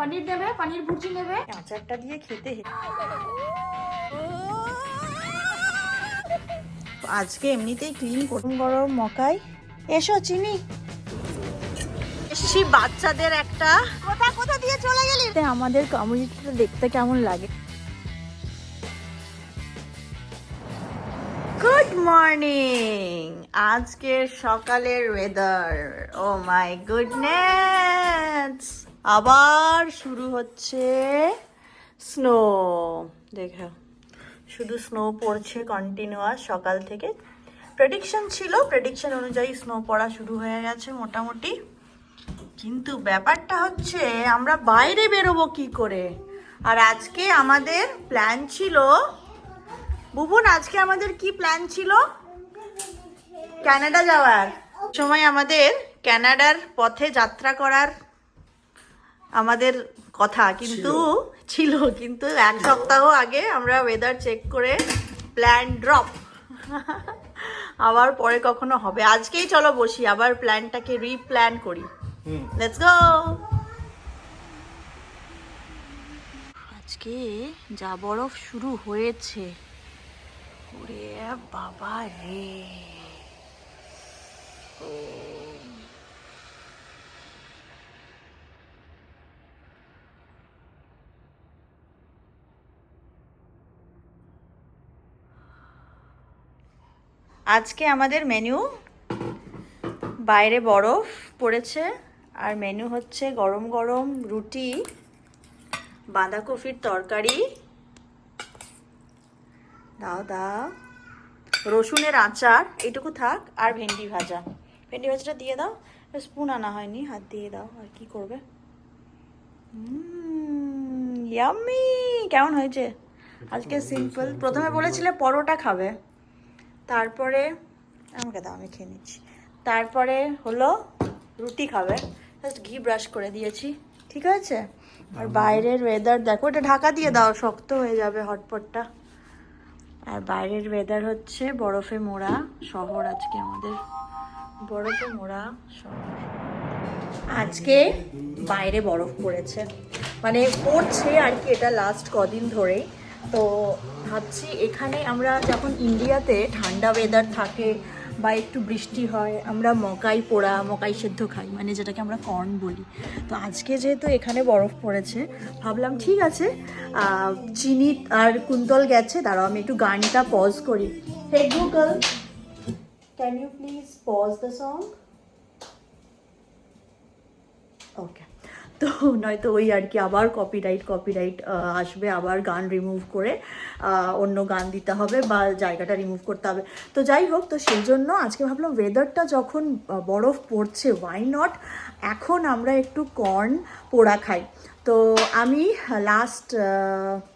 পনির নেবে, পনির ভুর্জি নেবে। আচারটা দিয়ে খেতে আজকে এমনিতেই ক্লিন করুন। গরম মকাই। এসো চিনি এসছি বাচ্চাদের একটা কোথা দিয়ে চলে গেলি। আমাদের কমিউনিটিটা দেখতে কেমন লাগে। Good morning. আজকের সকালের ওয়েদার, ও মাই গুডনেস, আবার শুরু হচ্ছে স্নো। দেখো শুধু স্নো পড়ছে কন্টিনিউয়াস সকাল থেকে। প্রেডিকশন ছিল, প্রেডিকশন অনুযায়ী স্নো পড়া শুরু হয়ে গেছে মোটামুটি। কিন্তু ব্যাপারটা হচ্ছে আমরা বাইরে বেরোবো কি করে। আর আজকে আমাদের প্ল্যান ছিল, বুবুন আজকে আমাদের কি প্ল্যান ছিল? কানাডা যাওয়ার সময় আমাদের কানাডার পথে যাত্রা করার আমাদের কথা কিন্তু ছিল, কিন্তু এক সপ্তাহ আগে আমরা ওয়েদার চেক করে প্ল্যান ড্রপ। আবার পরে কখনো হবে। আজকেই চলো বসি, আবার প্ল্যানটাকে রিপ্ল্যান করি। Let's go. আজকে যা বরফ শুরু হয়েছে, ওরে বাবা রে। আজকে আমাদের মেনু, বাইরে বরফ পড়েছে আর মেনু হচ্ছে গরম গরম রুটি, বাঁধাকপির তরকারি, দাও দাও, রসুনের আচার, এইটুকু থাক, আর ভেন্ডি ভাজা। ভেন্ডি ভাজাটা দিয়ে দাও, স্পুন আনা হয়নি, হাত দিয়ে দাও। আর কি করবে? ইয়াম্মি। কেমন হয়েছে আজকে? সিম্পল। প্রথমে বলেছিলে পরোটা খাবে, তারপরে আমাকে দাও, আমি খেয়ে নিচ্ছি। তারপরে হলো রুটি খাবে, জাস্ট ঘি ব্রাশ করে দিয়েছি, ঠিক আছে। আর বাইরের ওয়েদার দেখো, এটা ঢাকা দিয়ে দাও, শক্ত হয়ে যাবে হটপটটা। আর বাইরের ওয়েদার হচ্ছে বরফে মোড়া শহর, আজকে আমাদের বরফে মোড়া শহর। আজকে বাইরে বরফ পড়েছে, মানে পড়ছে আর কি, এটা লাস্ট কদিন ধরেই। তো ভাবছি এখানে আমরা যখন ইন্ডিয়াতে ঠান্ডা ওয়েদার থাকে বা একটু বৃষ্টি হয়, আমরা মকাই পোড়া, মকাই সেদ্ধ খাই, মানে যেটাকে আমরা কর্ন বলি। তো আজকে যেহেতু এখানে বরফ পড়েছে, ভাবলাম ঠিক আছে, চিনি আর কুন্তল গেছে, দাঁড়াও আমি একটু গানটা পজ করি। Hey Google, can you please pause the song? Okay. তো নয়তো ওই আর কি আবার কপিরাইট আসবে, আবার গান রিমুভ করে অন্য গান দিতে হবে বা জায়গাটা রিমুভ করতে হবে। তো যাই হোক, তো সেই জন্য আজকে ভাবলাম ওয়েদারটা যখন বরফ পড়ছে, ওয়াই নট এখন আমরা একটু কর্ন পোড়া খাই। তো আমি লাস্ট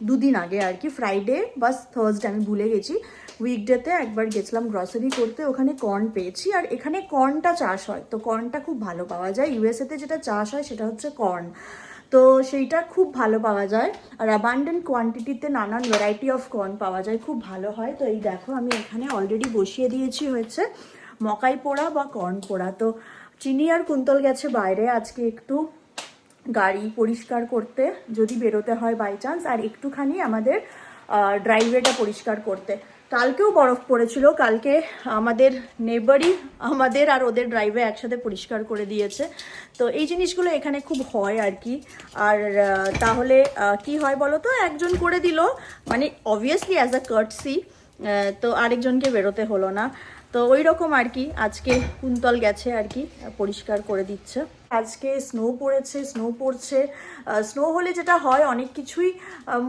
দুদিন আগে আর কি, ফ্রাইডে বা থার্সডে, আমি ভুলে গেছি, উইকডেতে একবার গেছিলাম গ্রসারি করতে, ওখানে কর্ন পেয়েছি। আর এখানে কর্নটা চাষ হয়, তো কর্নটা খুব ভালো পাওয়া যায়। ইউএসএতে যেটা চাষ হয় সেটা হচ্ছে কর্ন, তো সেইটা খুব ভালো পাওয়া যায়। আর অ্যাবান্ডেন্ট কোয়ান্টিটিতে নানান ভ্যারাইটি অফ কর্ন পাওয়া যায়, খুব ভালো হয়। তো এই দেখো আমি এখানে অলরেডি বসিয়ে দিয়েছি, হয়েছে মকাই পোড়া বা কর্ন পোড়া। তো চিনি আর কুন্তল গেছে বাইরে আজকে একটু গাড়ি পরিষ্কার করতে, যদি বেরোতে হয় বাই চান্স, আর একটুখানি আমাদের ড্রাইভওয়েটা পরিষ্কার করতে। কালকেও বরফ পড়েছিল, কালকে আমাদের নেবারই আমাদের আর ওদের ড্রাইভে একসাথে পরিষ্কার করে দিয়েছে। তো এই জিনিসগুলো এখানে খুব হয় আর কি। আর তাহলে কি হয় বলো তো, একজন করে দিল, মানে অবভিয়াসলি অ্যাজ আ কার্টসি, তো আরেকজনকে বেরোতে হলো না। তো ওই রকম আর কি, আজকে কুন্তল গেছে আর কি, পরিষ্কার করে দিচ্ছে। আজকে স্নো পড়েছে, স্নো পড়ছে। স্নো হলে যেটা হয়, অনেক কিছুই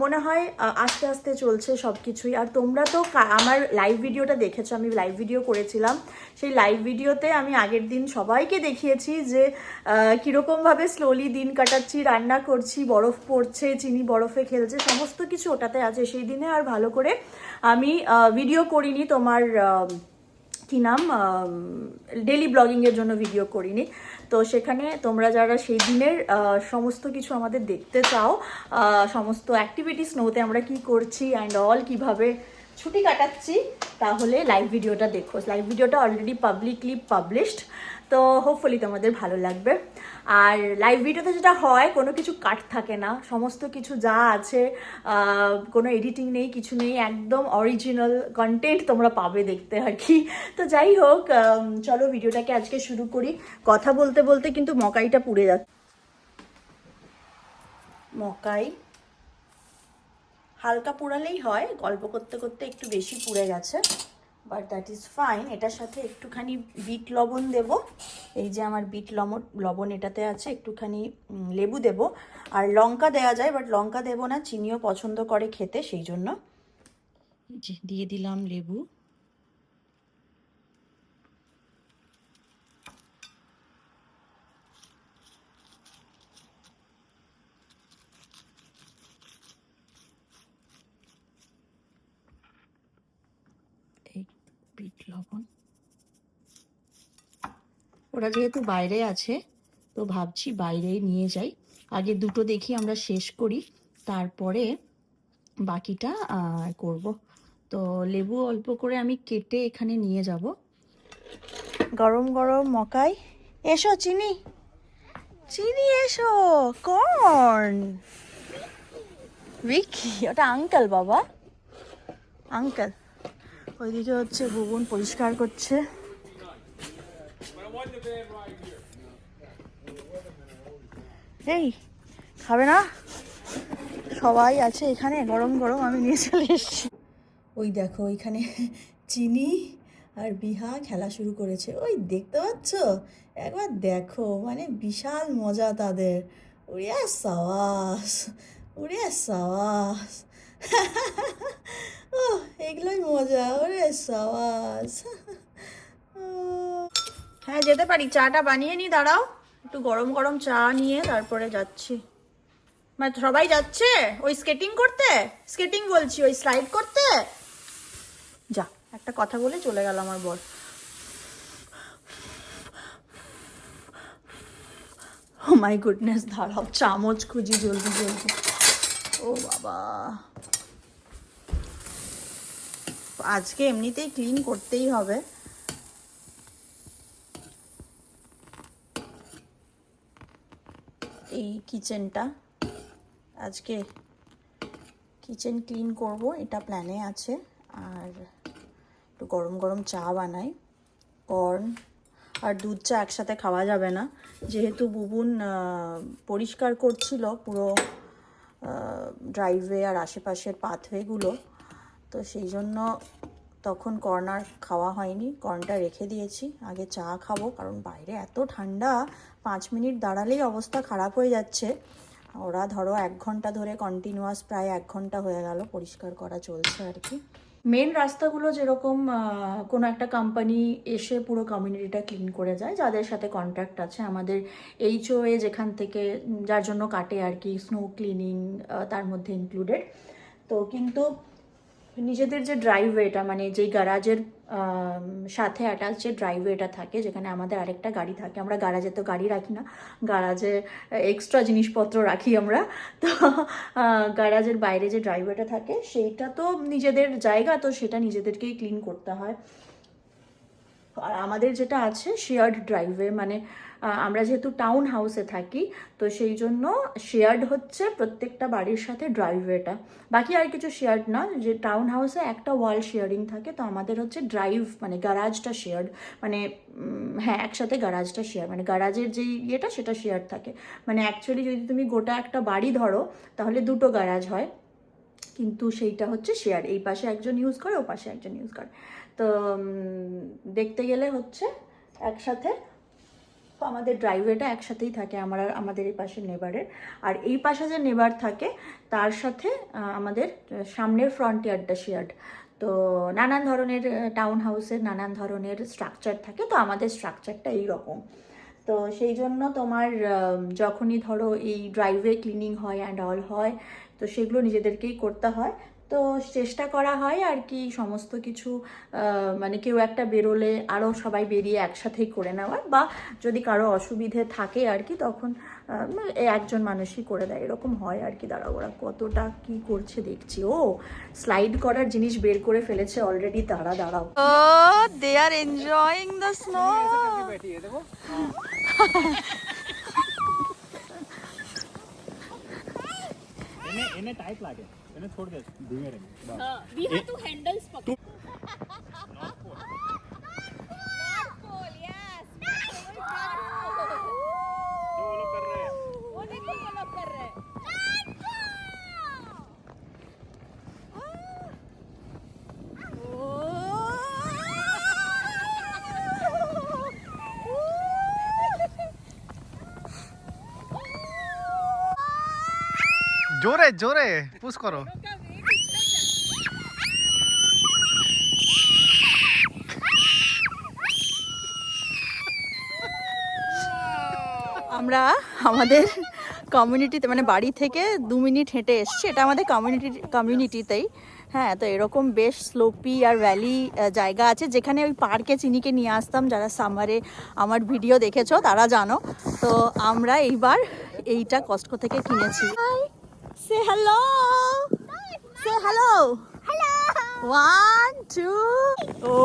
মনে হয় আস্তে আস্তে চলছে সব কিছুই। আর তোমরা তো আমার লাইভ ভিডিওটা দেখেছো, আমি লাইভ ভিডিও করেছিলাম। সেই লাইভ ভিডিওতে আমি আগের দিন সবাইকে দেখিয়েছি যে কীরকমভাবে স্লোলি দিন কাটাচ্ছি, রান্না করছি, বরফ পড়ছে, চিনি বরফে খেলছে, সমস্ত কিছু ওটাতে আছে। সেই দিনে আর ভালো করে আমি ভিডিও করিনি, তোমার কি নাম, ডেলি ব্লগিংয়ের জন্য ভিডিও করিনি। তো সেখানে তোমরা যারা সেই দিনের সমস্ত কিছু আমাদের দেখতে চাও, সমস্ত অ্যাক্টিভিটি স্নোতে আমরা কি করছি অ্যান্ড অল, কিভাবে ছুটি কাটাচ্ছি, তাহলে লাইভ ভিডিওটা দেখো। লাইভ ভিডিওটা অলরেডি পাবলিকলি পাবলিশড, তো হোপফুলি তোমাদের ভালো লাগবে। আর লাইভ ভিডিওতে যেটা হয়, কোনো কিছু কাট থাকে না, সমস্ত কিছু যা আছে, কোনো এডিটিং নেই, কিছু নেই, একদম অরিজিনাল কন্টেন্ট তোমরা পাবে দেখতে আর কি। তো যাই হোক, চলো ভিডিওটাকে আজকে শুরু করি। কথা বলতে বলতে কিন্তু মকাইটা পুড়ে যাচ্ছে। মকাই হালকা পোড়ালেই হয়, গল্প করতে করতে একটু বেশি পুড়ে গেছে, বাট দ্যাট ইজ ফাইন। এটার সাথে একটুখানি বিট লবণ দেব, এই যে আমার বিট লবণ এটাতে আছে, একটুখানি লেবু দেব, আর লঙ্কা দেওয়া যায়, বাট লঙ্কা দেব না, চিনিও পছন্দ করে খেতে, সেই জন্য দিয়ে দিলাম লেবু। এই বিট লবণ, ওরা যেহেতু বাইরে আছে তো ভাবছি বাইরেই নিয়ে যাই, আগে দুটো দেখি আমরা শেষ করি, তারপরে বাকিটা করব। তো লেবু অল্প করে আমি কেটে এখানে নিয়ে যাব। গরম গরম মকাই, এসো চিনি, চিনি এসো, কর্ন। বিকি, ওটা আঙ্কেল বাবা, আঙ্কেল। ওইদিকে হচ্ছে ভুবন পরিষ্কার করছে। এই খাবে না, সবাই আছে এখানে, গরম গরম আমি নিয়ে চলে এসেছি। ওই দেখো ওইখানে চিনি আর বিহা খেলা শুরু করেছে, ওই দেখতে পাচ্ছ, একবার দেখো, মানে বিশাল মজা তাদের। উড়িয়া সাবাস, উড়িয়া সাবাস। ও এগুলোই মজা, ওরে সাবাস। হ্যাঁ যেতে পারি, চাটা বানিয়ে নি, দাঁড়াও একটু, গরম গরম চা নিয়ে তারপরে যাচ্ছি। মানে সবাই যাচ্ছে ওই স্কেটিং করতে, স্কেটিং বলছি, ওই স্লাইড করতে। যা, একটা কথা বলে চলে গেল আমার বর। ও মাই গুডনেস, দাঁড়াও চামচ খুঁজি জলদি জলদি। ও বাবা, আজকে এমনিতেই ক্লিন করতেই হবে। এই কিচেনটা আজকে কিচেন ক্লিন করব, এটা প্ল্যানে আছে। আর একটু গরম গরম চা বানাই, কর্ন আর দুধ চা একসাথে খাওয়া যাবে না, যেহেতু বুবুন পরিষ্কার করছিল পুরো ড্রাইভওয়ে আর আশেপাশের পাথওয়েগুলো, তো সেই জন্য তখন কর্ন আর খাওয়া হয়নি, কর্নটা রেখে দিয়েছি, আগে চা খাবো, কারণ বাইরে এত ঠান্ডা, 5 মিনিট দাঁড়ালেই অবস্থা খারাপ হয়ে যাচ্ছে। ওরা ধরো 1 ঘন্টা ধরে কন্টিনিউয়াস, প্রায় 1 ঘন্টা হয়ে গেল পরিষ্কার করা চলছে আর কি। মেন রাস্তাগুলো যেরকম কোনো একটা কোম্পানি এসে পুরো কমিউনিটিটা ক্লিন করে যায়, যাদের সাথে কন্ট্যাক্ট আছে, আমাদের HOA যেখান থেকে, যার জন্য কাটে আর কি, স্নো ক্লিনিং তার মধ্যে ইনক্লুডেড। তো কিন্তু নিজেদের যে ড্রাইভওয়েটা, মানে যেই গ্যারাজের সাথে অ্যাটাচ যে ড্রাইভওয়েটা থাকে, যেখানে আমাদের আরেকটা গাড়ি থাকে, আমরা গ্যারাজে তো গাড়ি রাখি না, গ্যারাজে এক্সট্রা জিনিসপত্র রাখি আমরা, তো গ্যারাজের বাইরে যে ড্রাইভওয়েটা থাকে সেইটা তো নিজেদের জায়গা, তো সেটা নিজেদেরকেই ক্লিন করতে হয়। আর আমাদের যেটা আছে শেয়ার্ড ড্রাইভওয়ে, মানে আমরা যেহেতু টাউন হাউসে থাকি, তো সেই জন্য শেয়ার্ড হচ্ছে প্রত্যেকটা বাড়ির সাথে ড্রাইভওয়েটা, বাকি আর কিছু শেয়ার্ড না। যে টাউন হাউসে একটা ওয়াল শেয়ারিং থাকে, তো আমাদের হচ্ছে ড্রাইভ মানে গ্যারাজটা শেয়ার্ড, মানে হ্যাঁ একসাথে গ্যারাজটা শেয়ার, মানে গ্যারাজের যেই ইয়েটা সেটা শেয়ার থাকে। মানে অ্যাকচুয়ালি যদি তুমি গোটা একটা বাড়ি ধরো তাহলে দুটো গ্যারাজ হয়, কিন্তু সেইটা হচ্ছে শেয়ার, এই পাশে একজন ইউজ করে, ও পাশে একজন ইউজ করে। তো দেখতে গেলে হচ্ছে একসাথে আমাদের ড্রাইভওয়েটা একসাথেই থাকে আমাদের এই পাশের নেবারের, আর এই পাশে যে নেবার থাকে তার সাথে আমাদের সামনের ফ্রন্ট ইয়ার্ডটা শেয়ার্ড। তো নানান ধরনের টাউন হাউসের নানান ধরনের স্ট্রাকচার থাকে, তো আমাদের স্ট্রাকচারটা এইরকম। তো সেই জন্য তোমার যখনই ধরো এই ড্রাইভওয়ে ক্লিনিং হয় অ্যান্ড অল হয়, তো সেগুলো নিজেদেরকেই করতে হয়। তো চেষ্টা করা হয় আর কি সমস্ত কিছু মানে কেউ একটা বেরোলে আরও সবাই বেরিয়ে একসাথেই করে নেওয়ার, বা যদি কারো অসুবিধে থাকে আর কি তখন একজন মানুষই করে দেয়, এরকম হয় আর কি। দাঁড়াও ওরা কতটা কি করছে দেখছি। ও স্লাইড করার জিনিস বের করে ফেলেছে অলরেডি, দাঁড়াও। ও দে আর এনজয়িং দ্য স্নো। એને ટાઈટ લાગે, એને છોડ દે ધીમે રહીને. We have to handles પકડ. North Pole. North Pole, yes. जो वो लोग कर रहे हैं. वो देखो वो लोग कर रहे हैं. जोरे जोरे पुश करो. আমরা আমাদের কমিউনিটিতে মানে বাড়ি থেকে 2 মিনিট হেঁটে এসছি, এটা আমাদের কমিউনিটিতেই। হ্যাঁ, তো এরকম বেশ স্লোপি আর ভ্যালি জায়গা আছে, যেখানে ওই পার্কে চিনিকে নিয়ে আসতাম। যারা সামারে আমার ভিডিও দেখেছো তারা জানো। তো আমরা এইবার এইটা কস্টকো থেকে কিনেছি। সে হ্যালো, সে হ্যালো, হ্যালো, 1 2 ও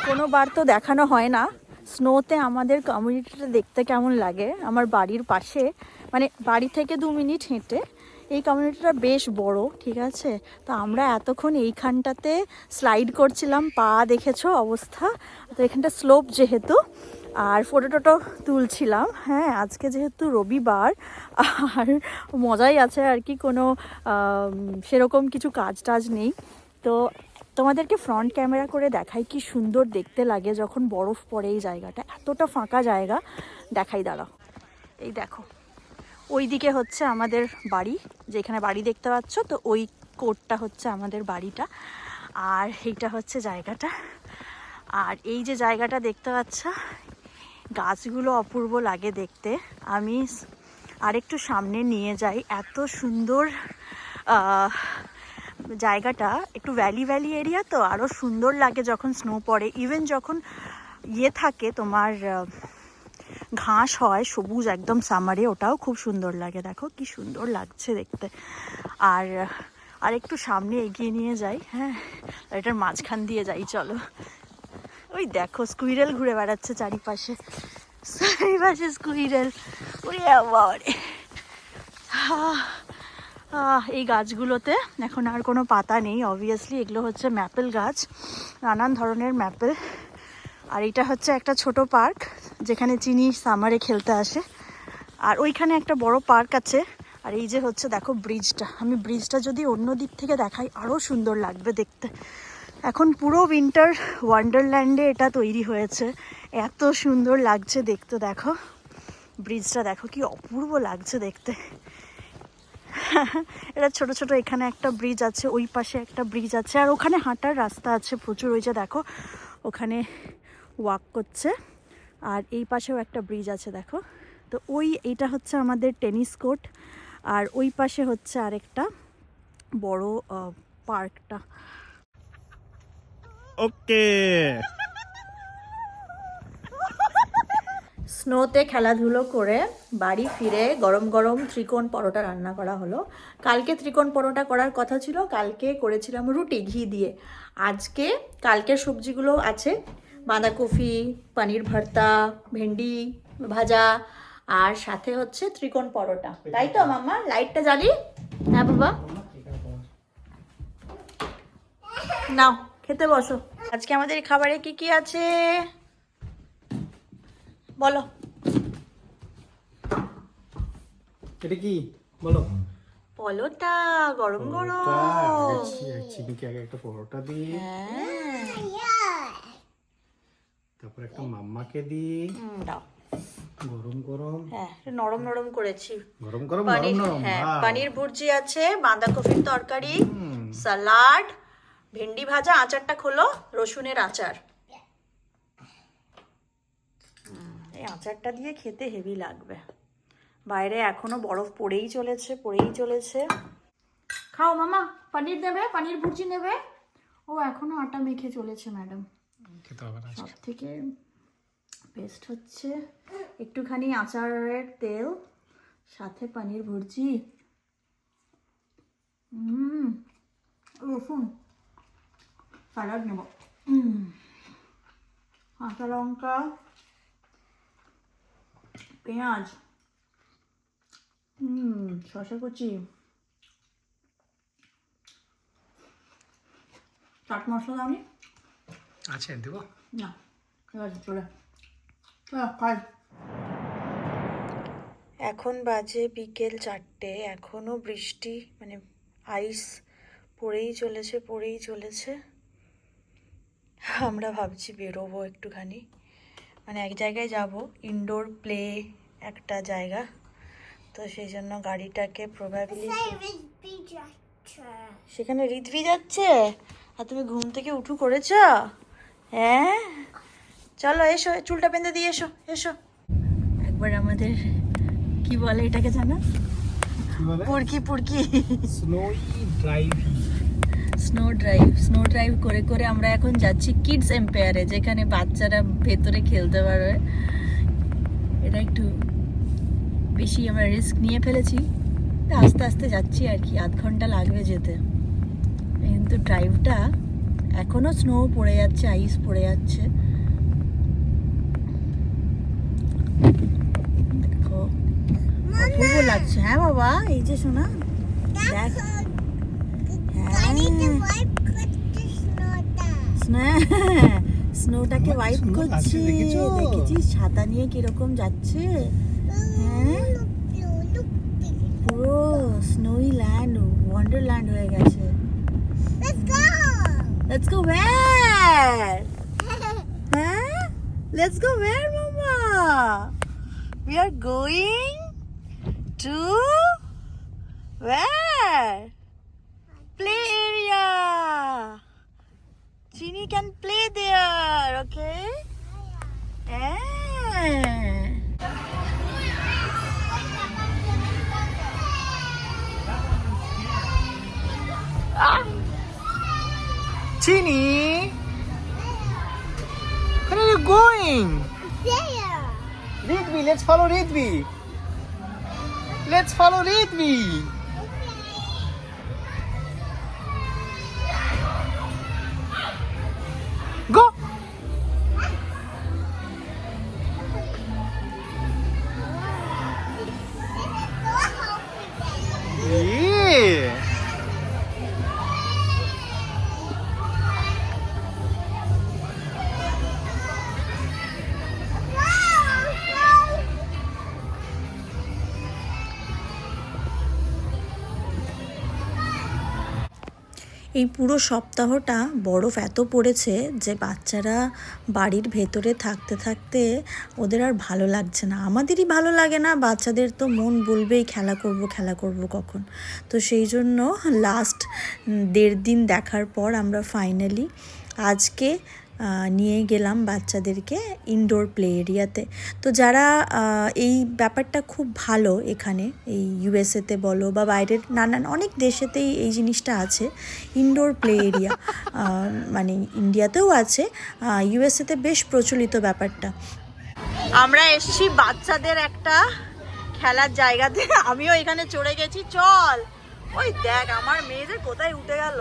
কোনোবার তো দেখানো হয় না স্নোতে আমাদের কমিউনিটিটা দেখতে কেমন লাগে। আমার বাড়ির পাশে, মানে বাড়ি থেকে 2 মিনিট হেঁটে এই কমিউনিটিটা বেশ বড়, ঠিক আছে। তো আমরা এতক্ষণ এইখানটাতে স্লাইড করছিলাম, পা দেখেছো অবস্থা। তো এখানটা স্লোপ যেহেতু, আর ফটো টটো তুলছিলাম। হ্যাঁ, আজকে যেহেতু রবিবার আর মজাই আছে আর কি, কোনো সেরকম কিছু কাজ টাজ নেই। তো তোমাদেরকে ফ্রন্ট ক্যামেরা করে দেখাই কি সুন্দর দেখতে লাগে যখন বরফ পড়ে। এই জায়গাটা এতটা ফাঁকা জায়গা, দেখাই দাঁড়াও। এই দেখো, ওই দিকে হচ্ছে আমাদের বাড়ি, যেখানে বাড়ি দেখতে পাচ্ছ, তো ওই কোটটা হচ্ছে আমাদের বাড়িটা, আর এইটা হচ্ছে জায়গাটা। আর এই যে জায়গাটা দেখতে পাচ্ছ, গাছগুলো অপূর্ব লাগে দেখতে। আমি আরেকটু সামনে নিয়ে যাই, এত সুন্দর জায়গাটা। একটু ভ্যালি ভ্যালি এরিয়া, তো আরও সুন্দর লাগে যখন স্নো পড়ে। ইভেন যখন থাকে তোমার ঘাস হয় সবুজ একদম সামারে, ওটাও খুব সুন্দর লাগে। দেখো কি সুন্দর লাগছে দেখতে। আর একটু সামনে এগিয়ে নিয়ে যাই। হ্যাঁ, এটার মাঝখান দিয়ে যাই, চলো। ওই দেখো স্কুইরেল ঘুরে বেড়াচ্ছে চারিপাশে, স্কুইরেল। ওরে বাবারে, এই গাছগুলোতে এখন আর কোনো পাতা নেই। অবভিয়াসলি এগুলো হচ্ছে ম্যাপেল গাছ, নানান ধরনের ম্যাপেল। আর এটা হচ্ছে একটা ছোট পার্ক, যেখানে চিনি সামারে খেলতে আসে। আর ওইখানে একটা বড় পার্ক আছে। আর এই যে হচ্ছে দেখো ব্রিজটা, আমি ব্রিজটা যদি অন্য দিক থেকে দেখাই আরও সুন্দর লাগবে দেখতে। এখন পুরো উইন্টার ওয়ান্ডারল্যান্ডে এটা তৈরি হয়েছে, এত সুন্দর লাগছে দেখতে। দেখো ব্রিজটা, দেখো কি অপূর্ব লাগছে দেখতে। এটা ছোট ছোট, এখানে একটা ব্রিজ আছে, ওই পাশে একটা ব্রিজ আছে, আর ওখানে হাঁটার রাস্তা আছে প্রচুর। ওই যে দেখো ওখানে ওয়াক করছে। আর এই পাশেও একটা ব্রিজ আছে দেখো। তো এইটা হচ্ছে আমাদের টেনিস কোর্ট, আর ওই পাশে হচ্ছে আরেকটা বড় পার্কটা। ওকে, স্নোতে খেলাধুলো করে বাড়ি ফিরে গরম গরম ত্রিকোণ পরোটা রান্না করা হলো। কালকে ত্রিকোণ পরোটা করার কথা ছিল, কালকে করেছিলাম রুটি ঘি দিয়ে। কালকের সবজিগুলো আছে, বাঁধাকপি, পনির ভর্তা, ভেন্ডি ভাজা, আর সাথে হচ্ছে ত্রিকোণ পরোটা। তাই তো মাম্মা? লাইটটা জ্বালি। হ্যাঁ বাবা, নাও খেতে বসো। আজকে আমাদের খাবারে কি কি আছে বলো। এটা কি বলো? পরোটা গরম গরম। চিনিকে আগে একটা পরোটা দিয়ে। তারপর একটা মাম্মাকে দিই। দাও। গরম গরম। হ্যাঁ, নরম নরম করেছি। গরম গরম নরম পানির, নরম। হ্যাঁ, বাহ। পানির ভুর্জি আছে, বাঁধাকপির তরকারি, সালাড, ভেন্ডি ভাজা, আচারটা খোলো, রসুনের আচার। এই আচারটা দিয়ে খেতে হেভি লাগবে। বাইরে এখনো বরফ পড়েই চলেছে। খাও মামা, পনির নেবে, পনির ভুর্জি নেবে। ও এখনো আটা মেখে চলেছে ম্যাডাম। খেতে হবে না। সব থেকে বেস্ট হচ্ছে একটুখানি আচারের তেল, সাথে পনির ভুর্জি, রসুন, স্যালাড নেব, কাঁচা লঙ্কা, পেঁয়াজ, শসা কুচি, চাট মশলা দাওনি? আছে দেবো না, ঠিক আছে, চলে খাই। এখন বাজে বিকেল 4টে, এখনো বৃষ্টি মানে আইস পড়েই চলেছে। আমরা ভাবছি বেরোবো একটুখানি, মানে এক জায়গায় যাব, ইনডোর প্লে একটা জায়গা, তো সেই জন্য গাড়িটাকে প্রবাবিলি সেখানে ঋদ্বি যাচ্ছে। আর তুমি ঘুম থেকে উঠু করেছ? হ্যাঁ, চলো এসো, চুলটা বেঁধে দিয়ে এসো। একবার আমাদের কি বলে এটাকে জানো? পুরকি স্নো ড্রাইভ করে আমরা এখন যাচ্ছি কিডস এম্পায়ারে, যেখানে বাচ্চারা ভেতরে খেলতে পারবে। এটা একটু বেশি আমরা রিস্ক নিয়ে ফেলেছি, আস্তে আস্তে যাচ্ছি আর কি, আধ ঘন্টা লাগবে যেতে। কিন্তু ড্রাইভটা এখনো স্নো পড়ে যাচ্ছে, আইস পড়ে যাচ্ছে। দেখো অপূর্ব লাগছে। হ্যাঁ বাবা, এই যে শোনা, দেখ, স্নোটাকে ওয়াইপ করছে, দেখেছিস ছাতা নিয়ে কিরকম যাচ্ছে? হ্যাঁ, পুরো স্নোই ল্যান্ড, ওয়ান্ডারল্যান্ড হয়ে গেছে। Let's go where? Huh? Let's go where, Mama? We are going to where? Play area. Chini can play there, okay? Yeah. Chini, where are you going? There. Ridvi, let's follow Ridvi. Let's follow Ridvi. Go. Yeah. এই পুরো সপ্তাহটা বরফ এত পড়েছে যে বাচ্চারা বাড়ির ভেতরে থাকতে থাকতে ওদের আর ভালো লাগছে না। আমাদেরই ভালো লাগে না, বাচ্চাদের তো মন বলবেই খেলা করব কখন। তো সেই জন্য লাস্ট 1.5 দিন দেখার পর আমরা ফাইনালি আজকে নিয়ে গেলাম বাচ্চাদেরকে ইনডোর প্লে এরিয়াতে। তো যারা এই ব্যাপারটা খুব ভালো, এখানে এই ইউএসএতে বলো বা বাইরের নানান অনেক দেশেতেই এই জিনিসটা আছে, ইনডোর প্লে এরিয়া। মানে ইন্ডিয়াতেও আছে, ইউএসএতে বেশ প্রচলিত ব্যাপারটা। আমরা এসছি বাচ্চাদের একটা খেলার জায়গাতে, আমিও এখানে চড়ে গেছি। চল, ওই দেখ আমার মেয়েদের কোথায় উঠে গেল,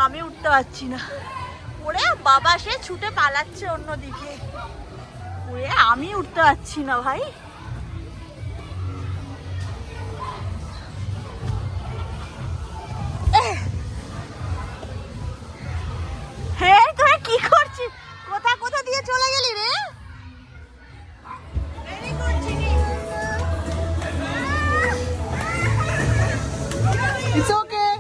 আমি উঠতে পারছি না। ওরে বাবা, সে ছুটে পালাচ্ছে অন্যদিকে, ওরে আমি উঠতে পারছি না ভাই। হ্যাঁ, তুই কি করছিস? কোথা দিয়ে চলে গেলি রে? It's okay.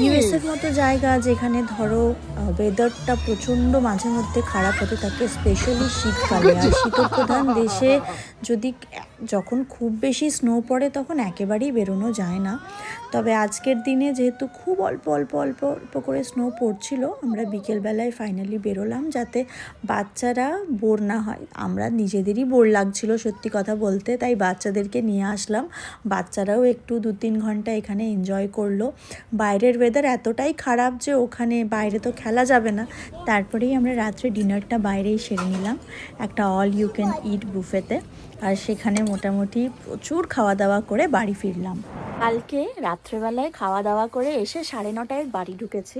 ইউএসএর মতো জায়গা যেখানে ধরো ওয়েদারটা প্রচণ্ড মাঝে মধ্যে খারাপ হতে থাকে, স্পেশালি শীতকালে। আর শীতপ্রধান দেশে যদি যখন খুব বেশি স্নো পড়ে তখন একেবারেই বেরোনো যায় না। তবে আজকের দিনে যেহেতু খুব অল্প অল্প অল্প অল্প করে স্নো পড়ছিল, আমরা বিকেলবেলায় ফাইনালি বেরোলাম যাতে বাচ্চারা বোর না হয়। আমরা নিজেদেরই বোর লাগছিল সত্যি কথা বলতে, তাই বাচ্চাদেরকে নিয়ে আসলাম। বাচ্চারাও একটু 2-3 ঘন্টা এখানে এনজয় করলো। বাইরের ওয়েদার এতটাই খারাপ যে ওখানে বাইরে তো খেলা যাবে না, তারপরেই আমরা রাত্রে ডিনারটা বাইরেই সেরে নিলাম একটা অল ইউ ক্যান ইট বুফেতে। আর সেখানে মোটামুটি প্রচুর খাওয়া দাওয়া করে বাড়ি ফিরলাম। কালকে রাত্রেবেলায় খাওয়া দাওয়া করে এসে 9:30টায় বাড়ি ঢুকেছি।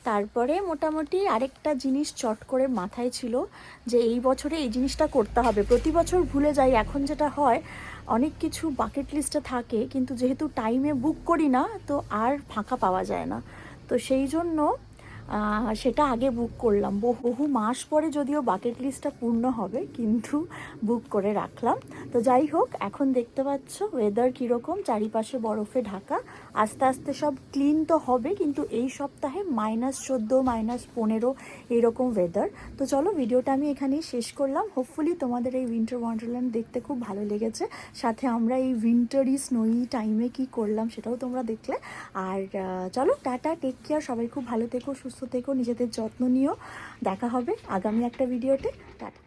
তারপরে মোটামুটি আরেকটা জিনিস চট করে মাথায় ছিল যে এই বছরে এই জিনিসটা করতে হবে। প্রতি বছর ভুলে যাই। এখন যেটা হয়, অনেক কিছু বাকেট লিস্টে থাকে কিন্তু যেহেতু টাইমে বুক করি না তো আর ফাঁকা পাওয়া যায় না। তো সেই জন্য সেটা আগে বুক করলাম। বহু মাস পরে যদিও বাকেট লিস্টটা পূর্ণ হবে, কিন্তু বুক করে রাখলাম। তো যাই হোক, এখন দেখতে পাচ্ছ ওয়েদার কীরকম, চারিপাশে বরফে ঢাকা। আস্তে আস্তে সব ক্লিন তো হবে, কিন্তু এই সপ্তাহে -14 -15 এইরকম ওয়েদার। তো চলো, ভিডিওটা আমি এখানেই শেষ করলাম। হোপফুলি তোমাদের এই উইন্টার ওয়ান্ডারল্যান্ড দেখতে খুব ভালো লেগেছে। সাথে আমরা এই উইন্টারি স্নোই টাইমে কি করলাম সেটাও তোমরা দেখলে। আর চলো, টাটা, টেক কেয়ার, সবাই খুব ভালো থেকো, সুস্থ থেকো, নিজেদের যত্ন নিও। দেখা হবে আগামী একটা ভিডিওতে। টাটা।